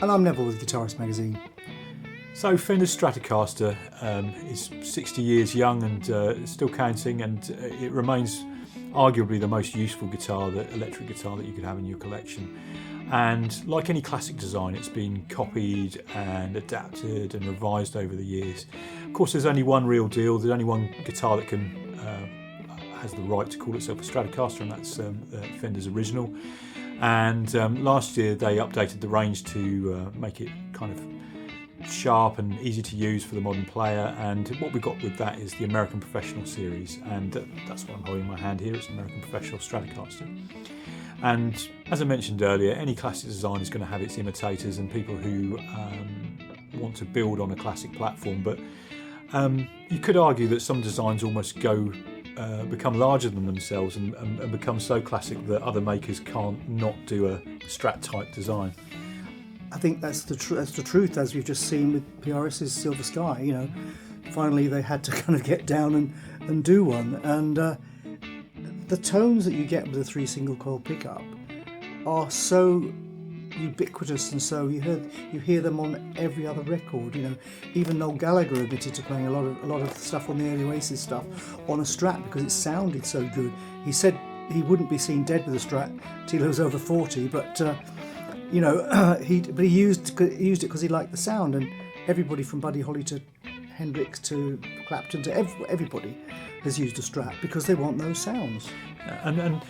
And I'm Neville with Guitarist magazine. So Fender's Stratocaster is 60 years young and still counting, and it remains arguably the most useful guitar, the electric guitar that you could have in your collection. And like any classic design, it's been copied and adapted and revised over the years. Of course, there's only one real deal. There's only one guitar that has the right to call itself a Stratocaster, and that's Fender's original. And last year they updated the range to make it kind of sharp and easy to use for the modern player, and what we got with that is the American Professional series, and that's what I'm holding in my hand here. It's an American Professional Stratocaster. And as I mentioned earlier, any classic design is going to have its imitators and people who want to build on a classic platform, but you could argue that some designs almost become larger than themselves and become so classic that other makers can't not do a Strat type design. I think that's the truth, as we've just seen with PRS's Silver Sky. You know, finally they had to kind of get down and do one, and the tones that you get with a 3 single coil pickup are so ubiquitous, and so you hear them on every other record. You know, even Noel Gallagher admitted to playing a lot of stuff on the early Oasis stuff on a Strat because it sounded so good. He said he wouldn't be seen dead with a Strat till he was over 40, but you know, he used it because he liked the sound, and everybody from Buddy Holly to Hendrix to Clapton to everybody has used a Strat because they want those sounds. And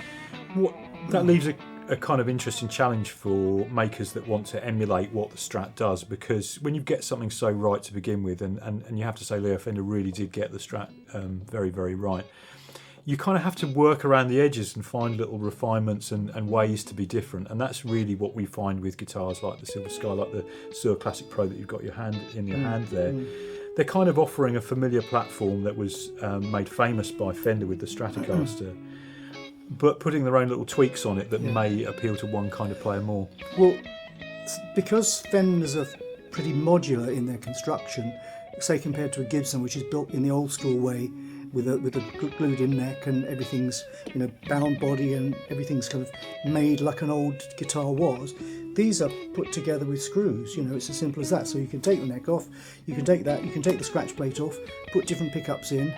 what that leaves a kind of interesting challenge for makers that want to emulate what the Strat does, because when you get something so right to begin with, and you have to say Leo Fender really did get the Strat very, very right, you kind of have to work around the edges and find little refinements and ways to be different, and that's really what we find with guitars like the Silver Sky, like the Suhr Classic Pro that you've got your hand there. They're kind of offering a familiar platform that was made famous by Fender with the Stratocaster, but putting their own little tweaks on it that may appeal to one kind of player more. Well, because Fenders are pretty modular in their construction, say compared to a Gibson, which is built in the old school way, with a glued-in neck, and everything's, you know, bound body, and everything's kind of made like an old guitar was. These are put together with screws. You know, it's as simple as that. So you can take the neck off, you can take that, you can take the scratch plate off, put different pickups in.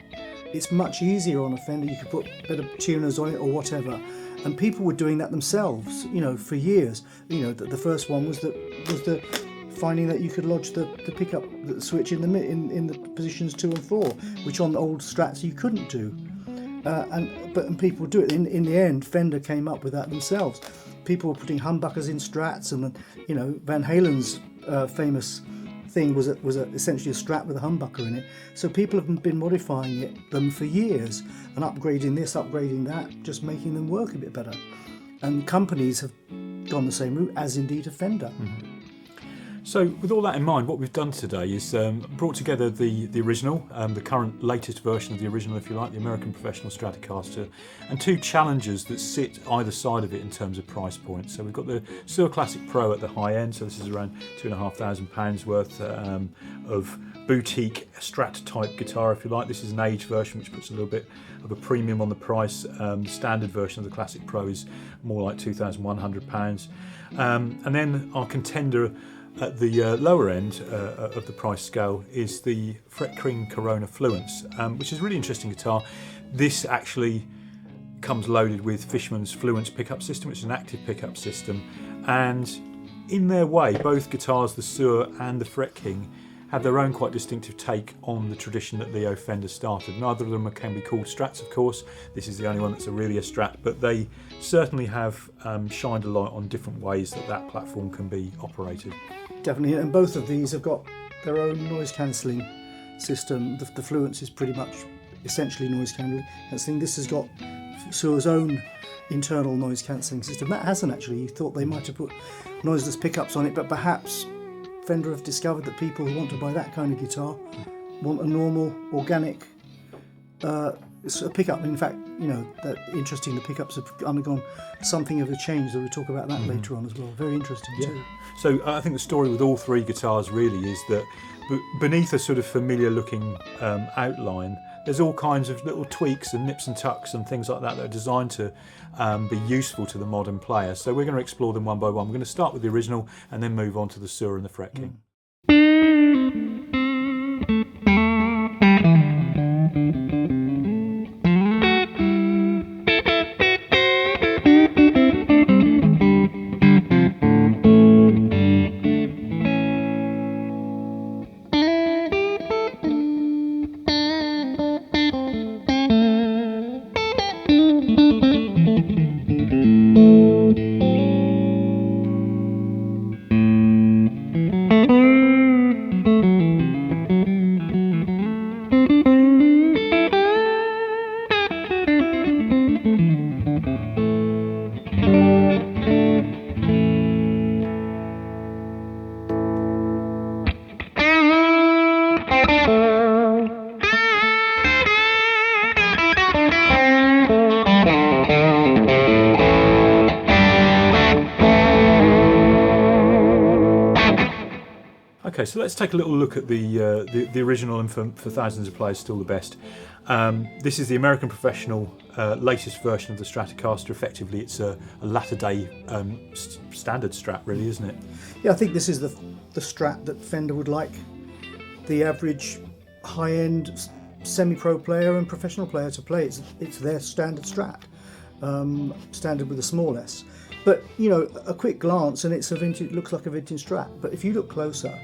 It's much easier on a Fender. You could put better tuners on it or whatever. And people were doing that themselves, you know, for years. You know, the first one was the finding that you could lodge the pickup the switch in the positions 2 and 4, which on the old Strats you couldn't do. And people do it. In the end, Fender came up with that themselves. People were putting humbuckers in Strats, and you know, Van Halen's famous thing was essentially a Strat with a humbucker in it. So people have been modifying them for years and upgrading this, upgrading that, just making them work a bit better. And companies have gone the same route, as indeed have Fender. Mm-hmm. So with all that in mind, what we've done today is brought together the original, the current latest version of the original, if you like, the American Professional Stratocaster, and 2 challengers that sit either side of it in terms of price point. So we've got the Suhr Classic Pro at the high end, so this is around £2,500 worth of boutique Strat type guitar, if you like. This is an age version, which puts a little bit of a premium on the price. The standard version of the Classic Pro is more like £2,100. And then our contender at the lower end of the price scale is the Fret King Corona Fluence, which is a really interesting guitar. This actually comes loaded with Fishman's Fluence pickup system, which is an active pickup system, and in their way, both guitars, the Suhr and the Fret King, have their own quite distinctive take on the tradition that Leo Fender started. Neither of them can be called Strats, of course. This is the only one that's really a Strat, but they certainly have shined a light on different ways that platform can be operated. Definitely, and both of these have got their own noise cancelling system. The Fluence is pretty much essentially noise cancelling. This has got Suhr's own internal noise cancelling system. That hasn't actually. You thought they might have put noiseless pickups on it, but perhaps Fender have discovered that people who want to buy that kind of guitar want a normal, organic pickup. In fact, you know, that interesting, the pickups have undergone something of a change, so we'll talk about that later on as well. Very interesting too. So I think the story with all 3 guitars really is that beneath a sort of familiar looking outline, there's all kinds of little tweaks and nips and tucks and things like that are designed to be useful to the modern player. So we're going to explore them one by one. We're going to start with the original and then move on to the Suhr and the Fret King. Okay, so let's take a little look at the original, and for thousands of players still the best. This is the American Professional latest version of the Stratocaster. Effectively, it's a latter-day standard Strat, really, isn't it? Yeah, I think this is the Strat that Fender would like the average high-end semi-pro player and professional player to play. It's their standard Strat, standard with a small s. But you know, a quick glance and it's a vintage. Looks like a vintage Strat. But if you look closer,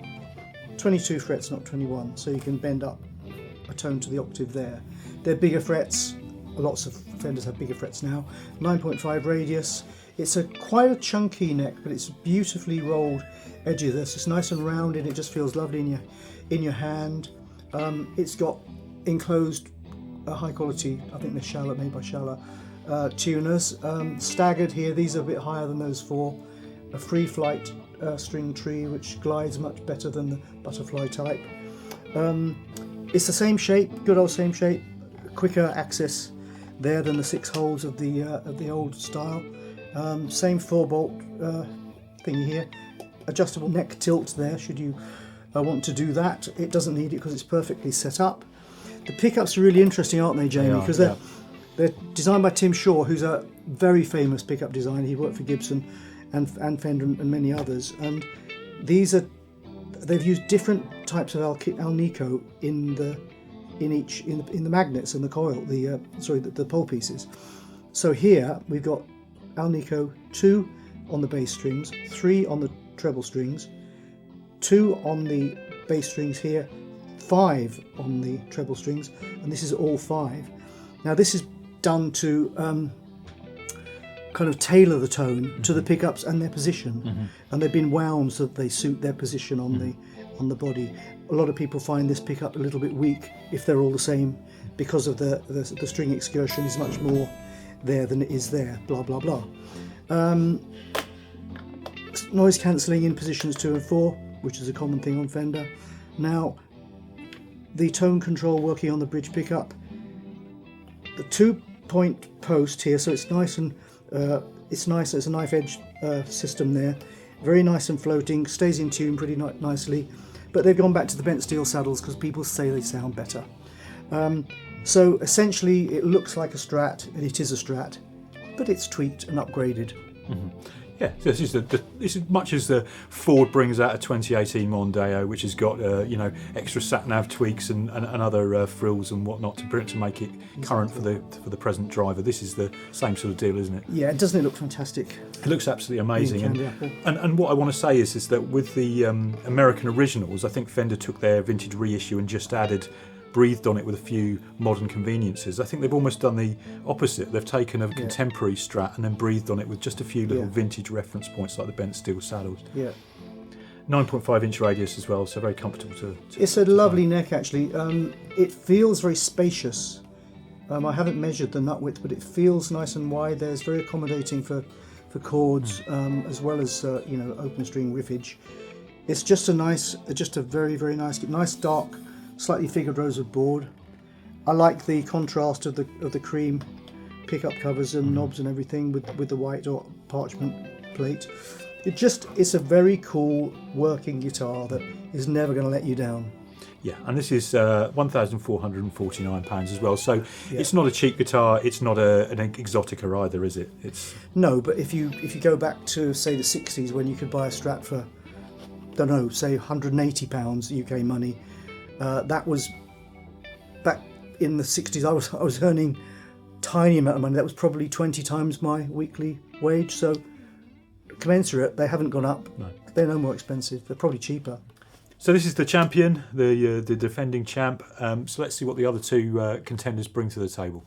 22 frets, not 21, so you can bend up a tone to the octave there. They're bigger frets. Lots of Fenders have bigger frets now. 9.5 radius. It's quite a chunky neck, but it's beautifully rolled edges. It's nice and rounded. It just feels lovely in your hand. It's got enclosed high quality. I think they're Schaller, made by Schaller. Tuners, staggered here. These are a bit higher than those four. A free flight string tree which glides much better than the butterfly type. It's the same shape, good old same shape, quicker access there than the 6 holes of the old style. Same 4-bolt thingy here. Adjustable neck tilt there should you want to do that. It doesn't need it because it's perfectly set up. The pickups are really interesting, aren't they, Jamie? Because they're designed by Tim Shaw, who's a very famous pickup designer. He worked for Gibson and Fender and many others. And they've used different types of Alnico in the magnets and the coil, the pole pieces. So here we've got Alnico 2 on the bass strings, 3 on the treble strings, 2 on the bass strings here, 5 on the treble strings, and this is all 5. Now this is done to kind of tailor the tone to the pickups and their position, and they've been wound so that they suit their position on the body. A lot of people find this pickup a little bit weak if they're all the same, because of the string excursion is much more there than it is there. Blah blah blah. Noise cancelling in positions 2 and 4, which is a common thing on Fender. Now the tone control working on the bridge pickup. The 2-point post here, so it's nice and it's a knife edge system there, very nice and floating, stays in tune pretty nicely. But they've gone back to the bent steel saddles because people say they sound better. So essentially, it looks like a Strat, and it is a Strat, but it's tweaked and upgraded. Yeah, so this is much as the Ford brings out a 2018 Mondeo, which has got extra sat nav tweaks and other frills and whatnot to make it current for the present driver. This is the same sort of deal, isn't it? Yeah, doesn't it look fantastic? It looks absolutely amazing. And what I want to say is that with the American originals, I think Fender took their vintage reissue and just breathed on it with a few modern conveniences. I think they've almost done the opposite. They've taken a contemporary Strat and then breathed on it with just a few little vintage reference points like the bent steel saddles. Yeah. 9.5 inch radius as well, so very comfortable to it's a lovely neck actually. It feels very spacious. I haven't measured the nut width, but it feels nice and wide there. It's very accommodating for chords, as well as open string riffage. It's just a very, very nice dark, slightly figured rosewood board. I like the contrast of the cream pickup covers and knobs and everything with the white or parchment plate. It's a very cool working guitar that is never going to let you down. Yeah, and this is £1,449 as well. So it's not a cheap guitar. It's not an exotica either, is it? It's No, but if you go back to say the 60s when you could buy a Strat for, don't know, say £180 UK money, that was back in the 60s. I was earning tiny amount of money. That was probably 20 times my weekly wage. So commensurate, they haven't gone up. No. They're no more expensive. They're probably cheaper. So this is the champion, the defending champ. So let's see what the other two contenders bring to the table.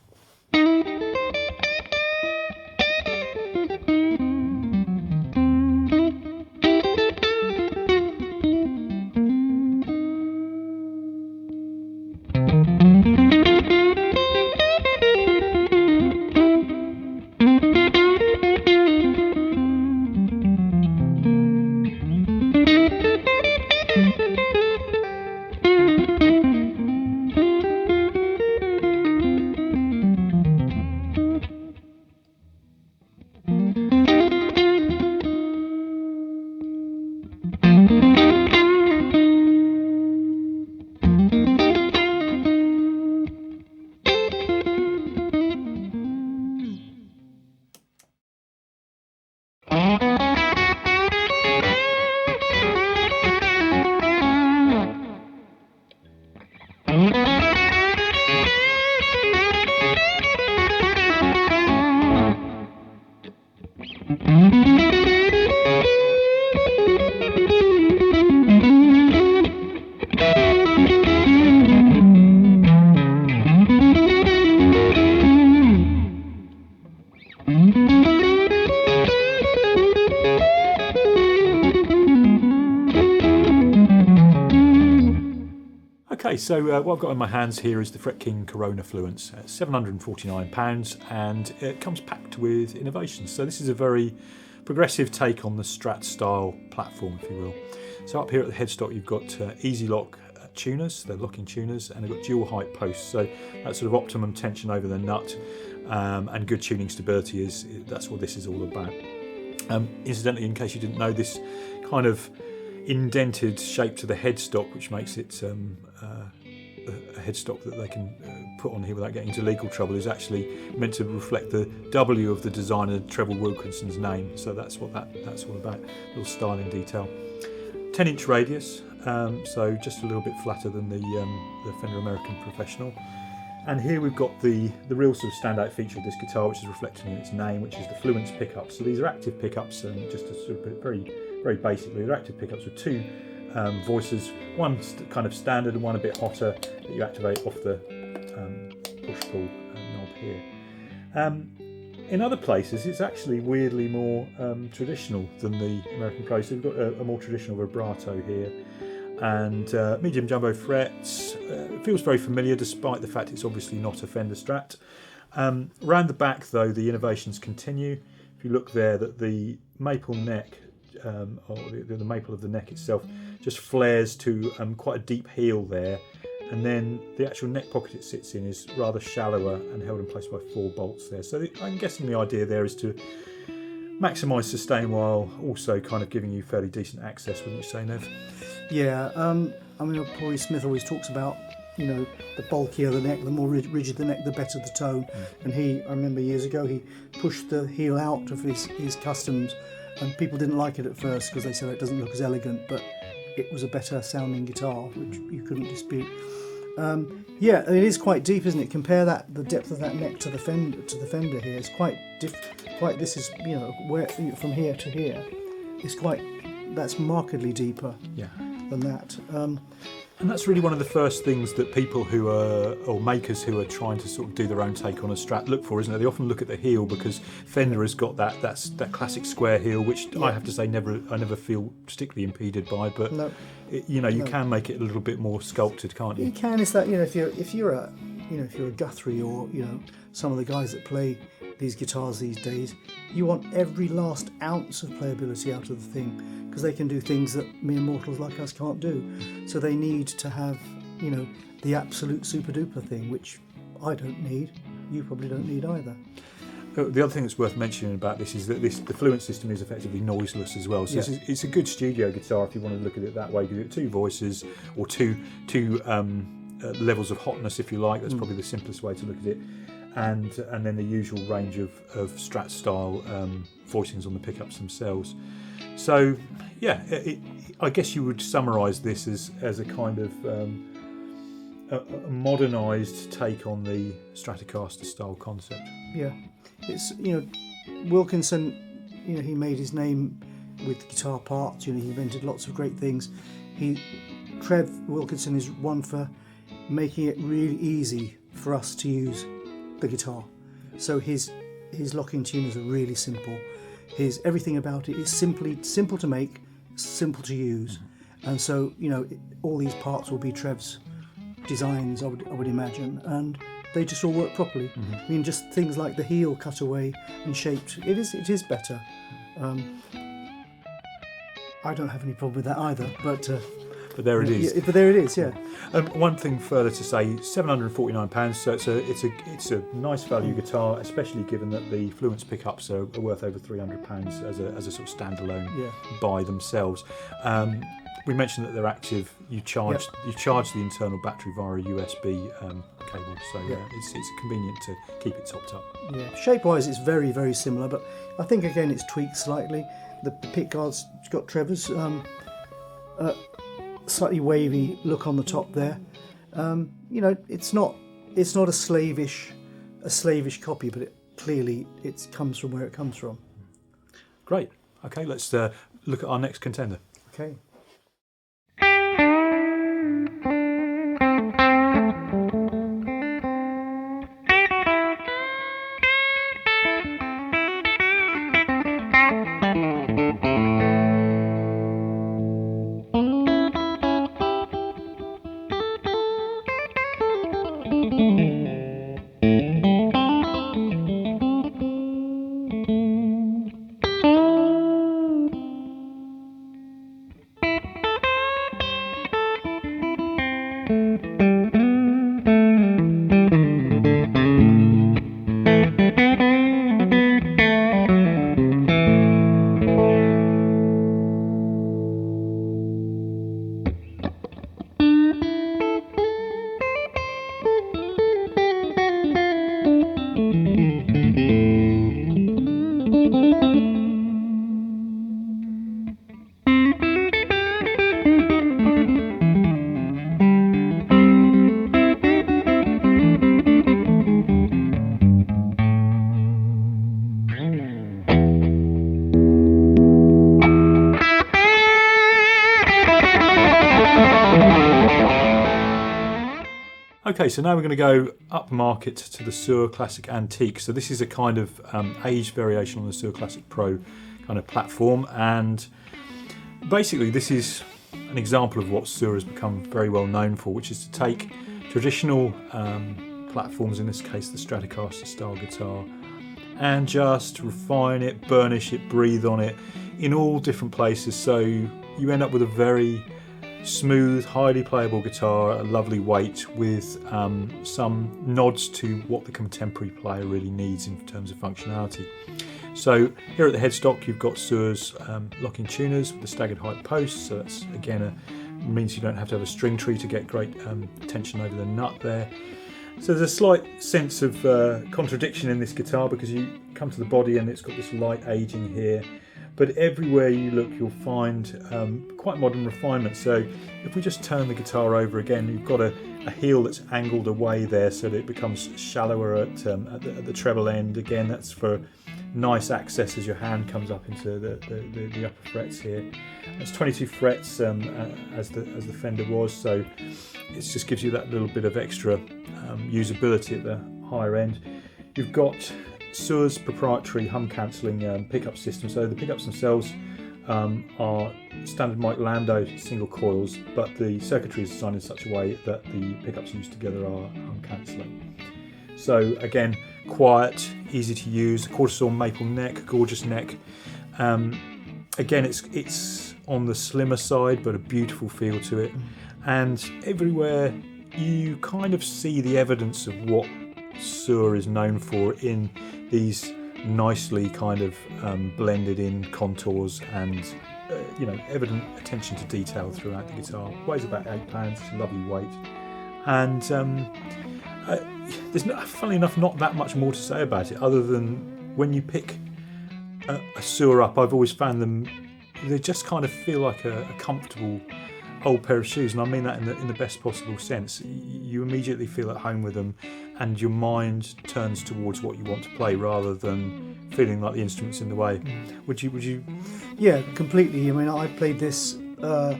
Okay, so what I've got in my hands here is the Fret King Corona Fluence, £749, and it comes packed with innovations. So this is a very progressive take on the Strat style platform, if you will. So up here at the headstock you've got easy lock tuners, they're locking tuners, and they've got dual height posts, so that sort of optimum tension over the nut and good tuning stability that's what this is all about. Incidentally, in case you didn't know, this kind of indented shape to the headstock, which makes it a headstock that they can put on here without getting into legal trouble, is actually meant to reflect the W of the designer Trevor Wilkinson's name. So that's what that's all about, little styling detail. 10-inch radius, so just a little bit flatter than the Fender American Professional. And here we've got the real sort of standout feature of this guitar, which is reflected in its name, which is the Fluence pickups. So these are active pickups, and just to sort of put it very basically, they're active pickups with two voices, one kind of standard and one a bit hotter, that you activate off the push-pull knob here. In other places, it's actually weirdly more traditional than the American Pro. So we've got a more traditional vibrato here, and medium jumbo frets. It feels very familiar, despite the fact it's obviously not a Fender Strat. Round the back, though, the innovations continue. If you look there, that the maple neck, or the maple of the neck itself, just flares to quite a deep heel there, and then the actual neck pocket it sits in is rather shallower and held in place by 4 bolts there. So I'm guessing the idea there is to maximise sustain while also kind of giving you fairly decent access, wouldn't you say, Nev? Yeah, I mean, Paulie Smith always talks about, you know, the bulkier the neck, the more rigid the neck, the better the tone. And I remember years ago, he pushed the heel out of his customs, and people didn't like it at first because they said it doesn't look as elegant, but it was a better sounding guitar, which you couldn't dispute. Yeah, it is quite deep, isn't it? Compare the depth of that neck to the Fender here. It's quite this is, you know, where from here to here, that's markedly deeper. Yeah. Than that. And that's really one of the first things that people who are, or makers who are trying to sort of do their own take on a Strat look for, isn't it? They often look at the heel, because Fender has got that classic square heel, which I have to say I never feel particularly impeded by. But no. You can make it a little bit more sculpted, can't you? You can. It's that, you know, if you're a Guthrie, or, you know, some of the guys that play these guitars these days, you want every last ounce of playability out of the thing, because they can do things that mere mortals like us can't do. So they need to have, you know, the absolute super duper thing, which I don't need. You probably don't need either. the other thing that's worth mentioning about this is that the Fluence system is effectively noiseless as well. So it's a good studio guitar if you want to look at it that way. You get two voices or two levels of hotness, if you like. That's probably the simplest way to look at it. And then the usual range of Strat style voicings on the pickups themselves. So yeah, I guess you would summarise this as a kind of a modernised take on the Stratocaster style concept. Yeah, it's Wilkinson. He made his name with guitar parts. He invented lots of great things. Trev Wilkinson is one for making it really easy for us to use the guitar. So his locking tuners are really simple. Everything about it is simple to make, simple to use, and so all these parts will be Trev's designs, I would imagine, and they just all work properly. I mean, just things like the heel cut away and shaped. It is better. I don't have any problem with that either, but there it is. But there it is, yeah. One thing further to say: £749. So it's a nice value guitar, especially given that the Fluence pickups are worth over £300 as a sort of standalone by themselves. We mentioned that they're active. You charge the internal battery via a USB cable, so it's convenient to keep it topped up. Yeah, shape-wise, it's very, very similar, but I think again it's tweaked slightly. The pick guard's got Trevor's slightly wavy look on the top there. It's not a slavish copy, but it comes from where it comes from. Great. Okay, let's look at our next contender. Okay. Okay, so now we're going to go up market to the Suhr Classic Antique. So this is a kind of aged variation on the Suhr Classic Pro kind of platform, and basically this is an example of what Suhr has become very well known for, which is to take traditional platforms, in this case the Stratocaster style guitar, and just refine it, burnish it, breathe on it in all different places. So you end up with a very smooth, highly playable guitar, a lovely weight with some nods to what the contemporary player really needs in terms of functionality. So here at the headstock you've got Suhr's locking tuners with the staggered height posts, so that's again means you don't have to have a string tree to get great tension over the nut there. So there's a slight sense of contradiction in this guitar because you come to the body and it's got this light aging here, but everywhere you look you'll find quite modern refinement. So if we just turn the guitar over again, you've got a heel that's angled away there so that it becomes shallower at the treble end. Again, that's for nice access as your hand comes up into the upper frets here. It's 22 frets as the Fender was, so it just gives you that little bit of extra usability at the higher end. You've got Suhr's proprietary hum cancelling pickup system. So the pickups themselves are standard Mike Landau single coils, but the circuitry is designed in such a way that the pickups used together are hum cancelling. So again, quiet, easy to use, a quarter saw maple neck, gorgeous neck. Again, it's on the slimmer side, but a beautiful feel to it. And everywhere you kind of see the evidence of what Suhr is known for in these nicely kind of blended in contours and evident attention to detail throughout the guitar. Weighs about £8, it's a lovely weight, and there's funnily enough not that much more to say about it other than when you pick a Suhr up, I've always found them, they just kind of feel like a comfortable old pair of shoes, and I mean that in the best possible sense. You immediately feel at home with them, and your mind turns towards what you want to play rather than feeling like the instrument's in the way. Would you? Yeah, completely. I mean, I played this through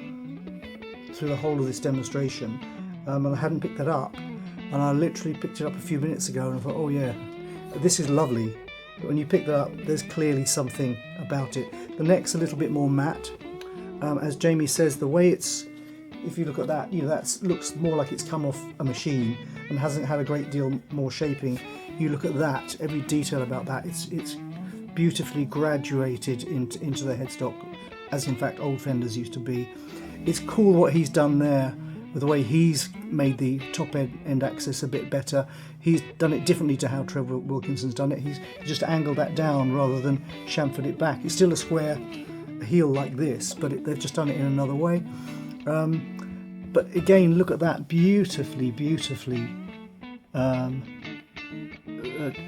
the whole of this demonstration, and I hadn't picked that up, and I literally picked it up a few minutes ago, and I thought, oh yeah, this is lovely. But when you pick that up, there's clearly something about it. The neck's a little bit more matte. As Jamie says, the way it's, if you look at that, that looks more like it's come off a machine and hasn't had a great deal more shaping. You look at that, every detail about that, it's beautifully graduated into the headstock, as in fact old Fenders used to be. It's cool what he's done there with the way he's made the top end axis a bit better. He's done it differently to how Trevor Wilkinson's done it. He's just angled that down rather than chamfered it back. It's still a square heel like this, but they've just done it in another way. But again, look at that, beautifully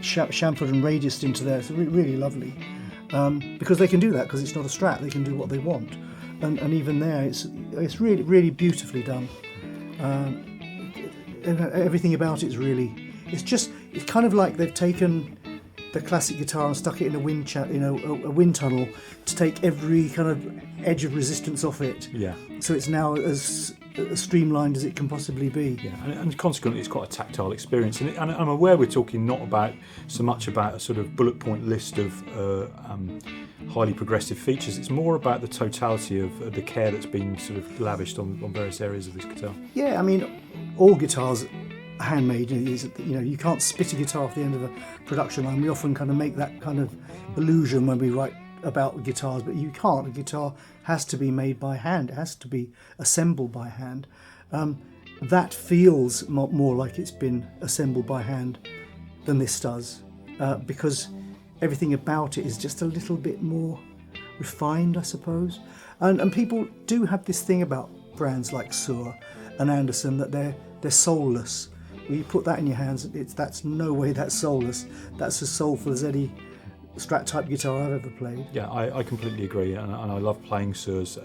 chamfered and radiused into there. It's really lovely, because they can do that, because it's not a Strat. They can do what they want, and even there, it's really beautifully done. Everything about it's it's kind of like they've taken the classic guitar and stuck it in a wind tunnel to take every kind of edge of resistance off it. Yeah. So it's now as streamlined as it can possibly be. Yeah, and consequently, it's quite a tactile experience. And I'm aware we're talking not so much about a sort of bullet point list of highly progressive features. It's more about the totality of the care that's been sort of lavished on various areas of this guitar. Yeah, I mean, all guitars are handmade. You can't spit a guitar off the end of a production line. We often kind of make that kind of illusion when we write about guitars, but you can't. A guitar has to be made by hand. It has to be assembled by hand. That feels more like it's been assembled by hand than this does, because everything about it is just a little bit more refined, I suppose. And people do have this thing about brands like Suhr and Anderson that they're soulless. When you put that in your hands, that's no way that's soulless. That's as soulful as any Strat type guitar I've ever played. Yeah, I completely agree, and I love playing Suhrs.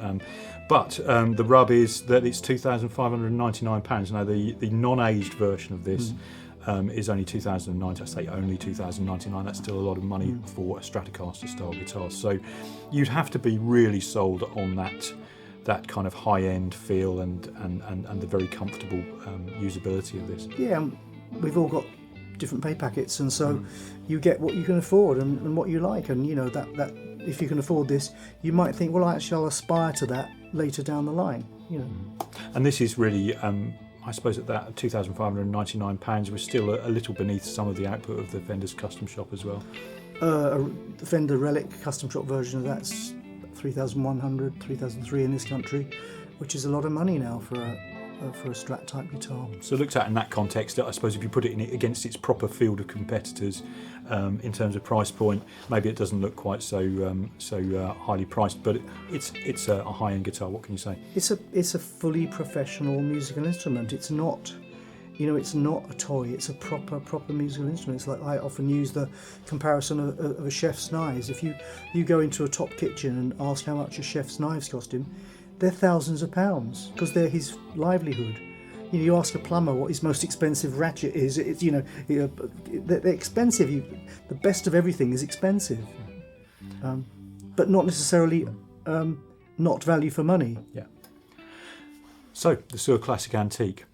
But the rub is that it's £2,599. Now the non-aged version of this is only $2,090. I say only $2,099. That's still a lot of money for a Stratocaster style guitar. So you'd have to be really sold on that kind of high-end feel and the very comfortable usability of this. Yeah, we've all got different pay packets, and so you get what you can afford and what you like, and that if you can afford this, you might think, well, actually I'll aspire to that later down the line. And this is really, I suppose at that £2,599, we're still a little beneath some of the output of the Fender's custom shop as well. The Fender Relic custom shop version of that's 3,100, 3,003 in this country, which is a lot of money now for a Strat type guitar. So looked at in that context, I suppose if you put it against its proper field of competitors, in terms of price point, maybe it doesn't look quite so highly priced, but it's a high-end guitar. What can you say? It's a fully professional musical instrument. It's not, it's not a toy. It's a proper musical instrument. It's like I often use the comparison of a chef's knives. If you go into a top kitchen and ask how much a chef's knives cost him, they're thousands of pounds because they're his livelihood. You ask a plumber what his most expensive ratchet is. They're expensive. The best of everything is expensive, but not necessarily not value for money. Yeah. So the Suhr Classic Antique.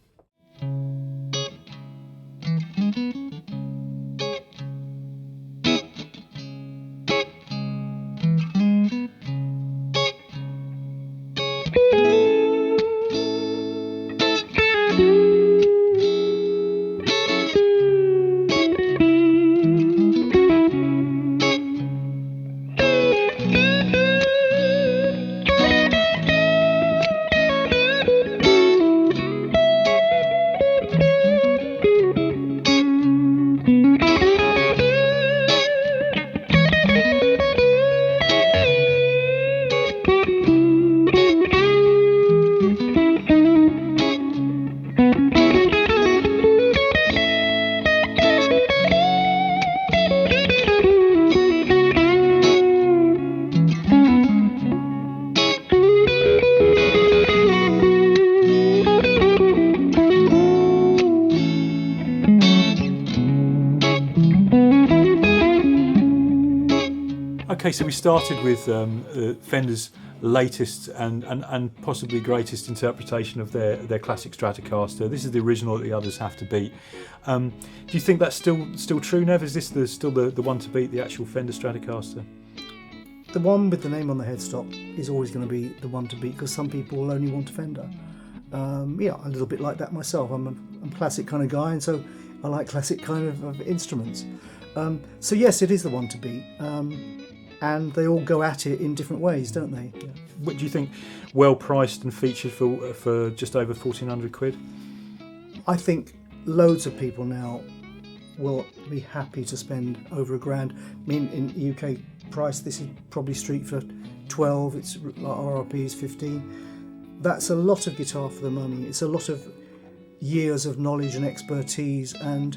Okay, so we started with Fender's latest and possibly greatest interpretation of their classic Stratocaster. This is the original that the others have to beat. Do you think that's still true, Nev? Is this still the one to beat, the actual Fender Stratocaster? The one with the name on the headstock is always going to be the one to beat, because some people will only want a Fender. Yeah, a little bit like that myself. I'm a classic kind of guy, and so I like classic kind of instruments. So yes, it is the one to beat, and they all go at it in different ways, don't they? Yeah. What do you think? Well priced and featured for just over 1,400 quid. I think loads of people now will be happy to spend over £1,000. I mean, in UK price, this is probably street for 12. It's RRP is 15. That's a lot of guitar for the money. It's a lot of years of knowledge and expertise, and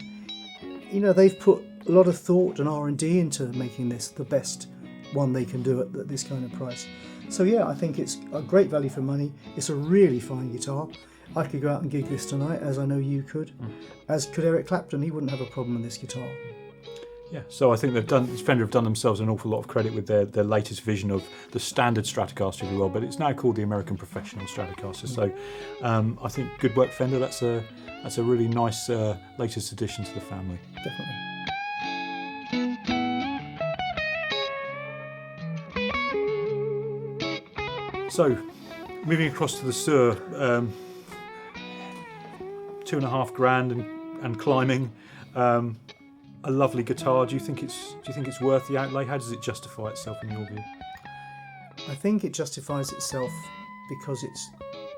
they've put a lot of thought and R&D into making this the best one they can do at this kind of price. So yeah, I think it's a great value for money. It's a really fine guitar. I could go out and gig this tonight, as I know you could, as could Eric Clapton. He wouldn't have a problem with this guitar. Yeah, so I think Fender have done themselves an awful lot of credit with their latest vision of the standard Stratocaster, if you will, but it's now called the American Professional Stratocaster. So I think good work, Fender. That's a really nice latest addition to the family. Definitely. So, moving across to the Suhr, $2,500 and climbing. A lovely guitar. Do you think it's worth the outlay? How does it justify itself in your view? I think it justifies itself because it's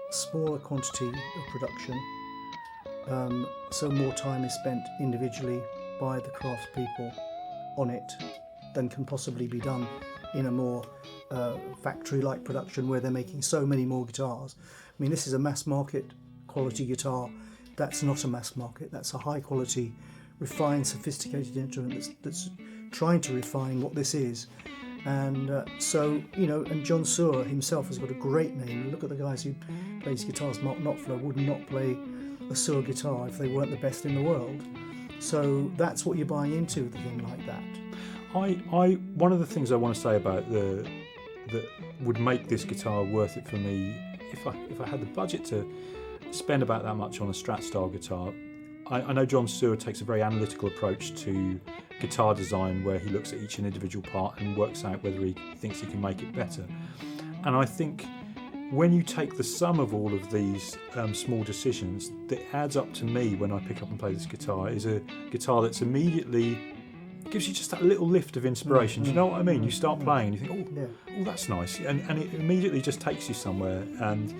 smaller quantity of production, so more time is spent individually by the craftspeople on it than can possibly be done in a more factory-like production where they're making so many more guitars. I mean, this is a mass market quality guitar. That's not a mass market. That's a high quality, refined, sophisticated instrument that's trying to refine what this is. And and John Suhr himself has got a great name. Look at the guys who plays guitars. Mark Knopfler would not play a Suhr guitar if they weren't the best in the world. So that's what you're buying into with a thing like that. One of the things I want to say about that would make this guitar worth it for me, if I had the budget to spend about that much on a Strat style guitar. I know John Suhr takes a very analytical approach to guitar design, where he looks at each individual part and works out whether he thinks he can make it better. And I think when you take the sum of all of these small decisions, that adds up to me when I pick up and play this guitar is a guitar that's immediately gives you just that little lift of inspiration. Do you know what I mean? You start playing and you think, oh, that's nice, and it immediately just takes you somewhere. And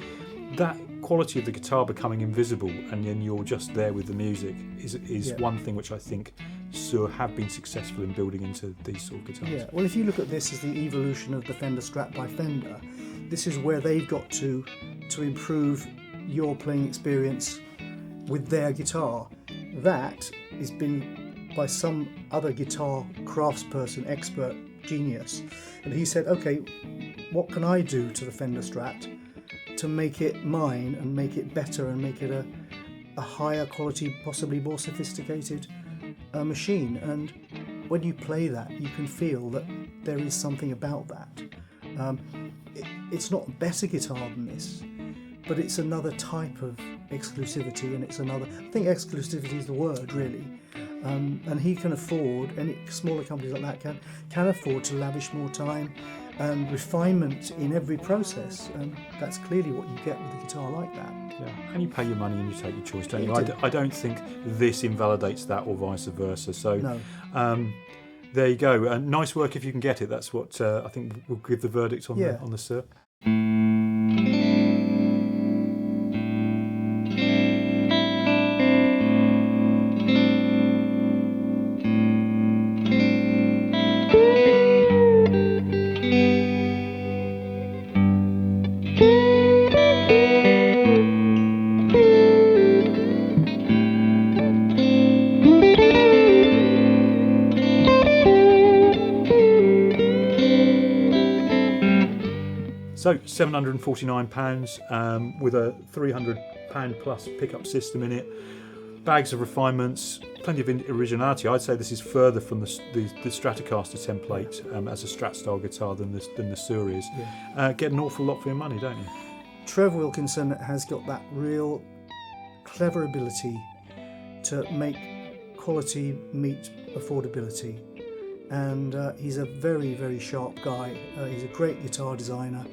that quality of the guitar becoming invisible, and then you're just there with the music, is one thing which I think Suhr have been successful in building into these sort of guitars. Yeah, well, if you look at this as the evolution of the Fender Strat by Fender, this is where they've got to improve your playing experience with their guitar. That has been by some other guitar craftsperson, expert, genius, and he said, okay, what can I do to the Fender Strat to make it mine and make it better and make it a higher quality, possibly more sophisticated machine? And when you play that, you can feel that there is something about that. It's not a better guitar than this, but it's another type of exclusivity, and I think exclusivity is the word, really. And he can afford, any smaller companies like that can afford to lavish more time and refinement in every process, and that's clearly what you get with a guitar like that. Yeah, and you pay your money and you take your choice, don't you? You do. I don't think this invalidates that or vice versa. So No. there you go. Nice work if you can get it. That's what I think we'll give the verdict on the Suhr. So £749 with a £300 plus pickup system in it. bags of refinements, plenty of originality. I'd say this is further from the Stratocaster template as a Strat style guitar than the Suhr is. Yeah. Get an awful lot for your money, don't you? Trev Wilkinson has got that real clever ability to make quality meet affordability, and he's a very, very sharp guy. He's a great guitar designer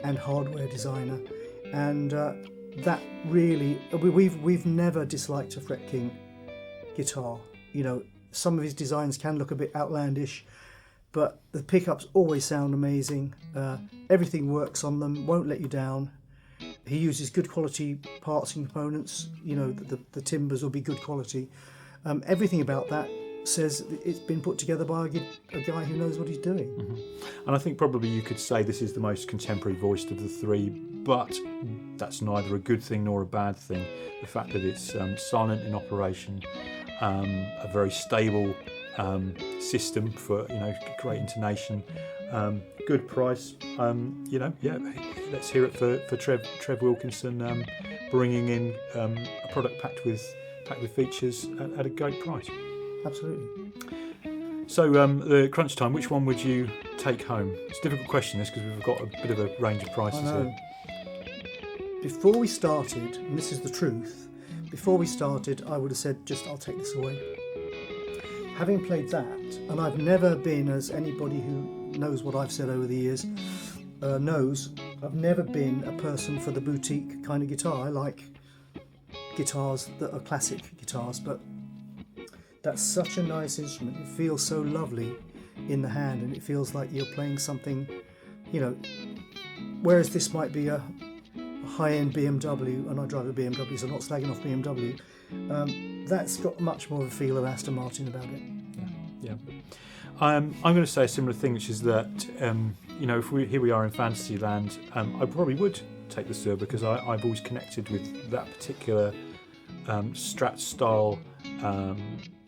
and hardware designer, and that really, we've never disliked a Fret King guitar. You know, some of his designs can look a bit outlandish, but the pickups always sound amazing. Everything works on them, won't let you down. He uses good quality parts and components. You know, the timbers will be good quality. Everything about that says it's been put together by a guy who knows what he's doing. Mm-hmm. And I think probably you could say this is the most contemporary voiced of the three, but that's neither a good thing nor a bad thing. The fact that it's silent in operation, a very stable system for, you know, great intonation, good price. Let's hear it for Trev Wilkinson, bringing in a product packed with features at a great price. Absolutely. So the crunch time, which one would you take home? It's a difficult question, this, because we've got a bit of a range of prices here. Before we started, and this is the truth, before we started I would have said I'll take this away. Having played that, and I've never been, as anybody who knows what I've said over the years knows, I've never been a person for the boutique kind of guitar. I like guitars that are classic guitars, but that's such a nice instrument. It feels so lovely in the hand, and it feels like you're playing something, you know, whereas this might be a high-end BMW, and I drive a BMW, so I'm not slagging off BMW. That's got much more of a feel of Aston Martin about it. Yeah. I'm going to say a similar thing, which is that if here we are in Fantasyland, I probably would take the Suhr, because I've always connected with that particular Strat style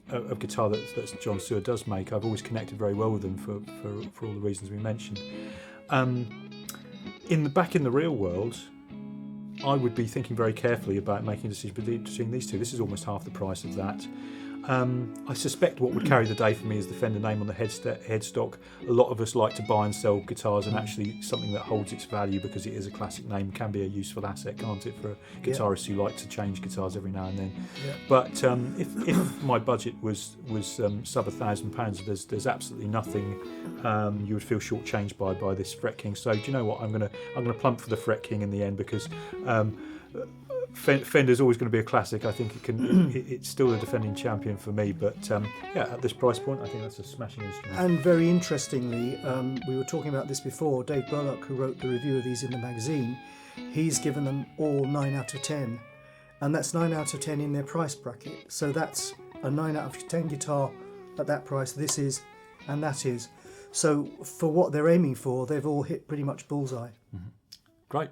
of guitar that John Suhr does make. I've always connected very well with them for all the reasons we mentioned. In the real world, I would be thinking very carefully about making a decision between these two. This is almost half the price of that. I suspect what would carry the day for me is the Fender name on the headstock. A lot of us like to buy and sell guitars, and actually something that holds its value because it is a classic name can be a useful asset, can't it, for guitarists who like to change guitars every now and then. Yeah. But if my budget was sub £1,000, there's absolutely nothing you would feel shortchanged by this Fret King. So do you know what? I'm gonna plump for the Fret King in the end, because Fender's always going to be a classic. I think it's still a defending champion for me, but at this price point, I think that's a smashing instrument. And very interestingly, we were talking about this before, Dave Burlock, who wrote the review of these in the magazine, he's given them all 9 out of 10, and that's 9 out of 10 in their price bracket. So that's a 9 out of 10 guitar at that price. This is, and that is. So for what they're aiming for, they've all hit pretty much bullseye. Mm-hmm. Great.